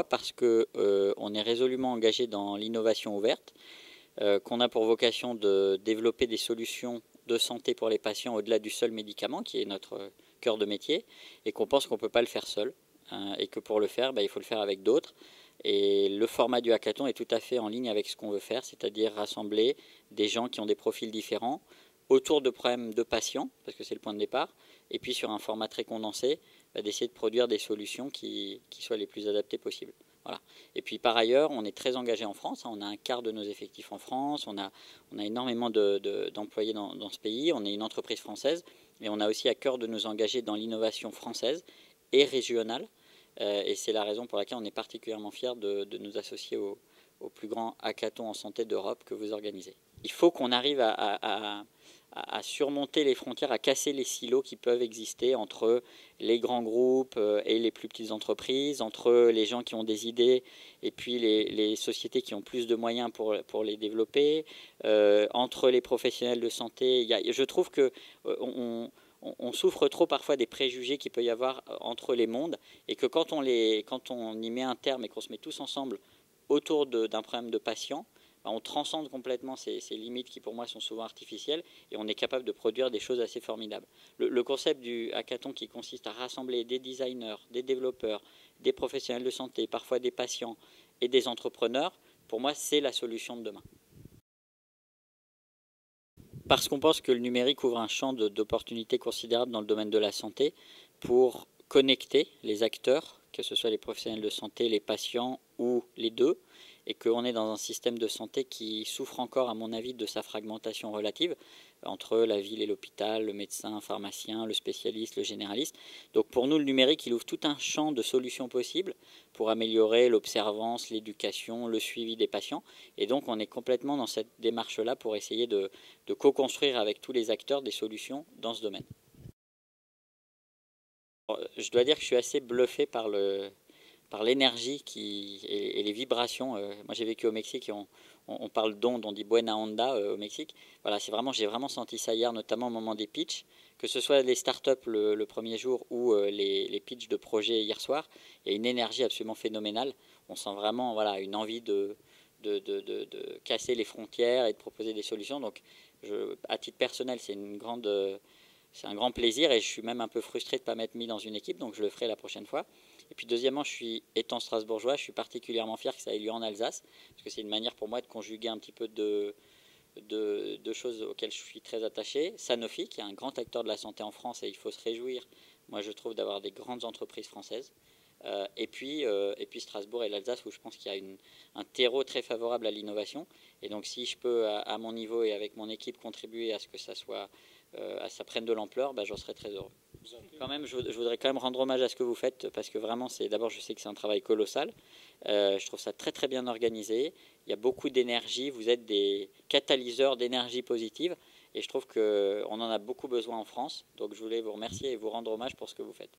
Parce que on est résolument engagé dans l'innovation ouverte, qu'on a pour vocation de développer des solutions de santé pour les patients au-delà du seul médicament, qui est notre cœur de métier, et qu'on pense qu'on ne peut pas le faire seul, hein, et que pour le faire, il faut le faire avec d'autres. Et le format du hackathon est tout à fait en ligne avec ce qu'on veut faire, c'est-à-dire rassembler des gens qui ont des profils différents autour de problèmes de patients, parce que c'est le point de départ, et puis sur un format très condensé, d'essayer de produire des solutions qui soient les plus adaptées possibles. Voilà. Et puis par ailleurs, on est très engagé en France, hein, on a un quart de nos effectifs en France, on a énormément d'employés dans ce pays, on est une entreprise française, mais on a aussi à cœur de nous engager dans l'innovation française et régionale, et c'est la raison pour laquelle on est particulièrement fiers de nous associer au plus grand hackathon en santé d'Europe que vous organisez. Il faut qu'on arrive à surmonter les frontières, à casser les silos qui peuvent exister entre les grands groupes et les plus petites entreprises, entre les gens qui ont des idées et puis les sociétés qui ont plus de moyens pour les développer, entre les professionnels de santé. Je trouve que on souffre trop parfois des préjugés qu'il peut y avoir entre les mondes, et que quand on y met un terme et qu'on se met tous ensemble autour d'un problème de patient, on transcende complètement ces limites qui pour moi sont souvent artificielles, et on est capable de produire des choses assez formidables. Le concept du hackathon, qui consiste à rassembler des designers, des développeurs, des professionnels de santé, parfois des patients et des entrepreneurs, pour moi c'est la solution de demain. Parce qu'on pense que le numérique ouvre un champ d'opportunités considérables dans le domaine de la santé pour connecter les acteurs, que ce soit les professionnels de santé, les patients ou les deux, et qu'on est dans un système de santé qui souffre encore, à mon avis, de sa fragmentation relative entre la ville et l'hôpital, le médecin, le pharmacien, le spécialiste, le généraliste. Donc pour nous, le numérique, il ouvre tout un champ de solutions possibles pour améliorer l'observance, l'éducation, le suivi des patients. Et donc on est complètement dans cette démarche-là pour essayer de co-construire avec tous les acteurs des solutions dans ce domaine. Je dois dire que je suis assez bluffé par l'énergie et les vibrations. Moi j'ai vécu au Mexique et on parle d'ondes, on dit buena onda au Mexique. Voilà, j'ai vraiment senti ça hier, notamment au moment des pitchs, que ce soit les startups le premier jour ou les pitchs de projets hier soir. Il y a une énergie absolument phénoménale. On sent vraiment, voilà, une envie de casser les frontières et de proposer des solutions. Donc à titre personnel, c'est un grand plaisir, et je suis même un peu frustré de ne pas m'être mis dans une équipe, donc je le ferai la prochaine fois. Et puis deuxièmement, étant strasbourgeois, je suis particulièrement fier que ça ait lieu en Alsace, parce que c'est une manière pour moi de conjuguer un petit peu de choses auxquelles je suis très attaché. Sanofi, qui est un grand acteur de la santé en France, et il faut se réjouir, moi je trouve, d'avoir des grandes entreprises françaises. Et puis Strasbourg et l'Alsace, où je pense qu'il y a un terreau très favorable à l'innovation. Et donc si je peux, à mon niveau et avec mon équipe, contribuer à ce que ça prenne de l'ampleur, j'en serais très heureux. Quand même, je voudrais quand même rendre hommage à ce que vous faites, parce que vraiment, d'abord, je sais que c'est un travail colossal. Je trouve ça très très bien organisé. Il y a beaucoup d'énergie. Vous êtes des catalyseurs d'énergie positive, et je trouve qu'on en a beaucoup besoin en France. Donc je voulais vous remercier et vous rendre hommage pour ce que vous faites.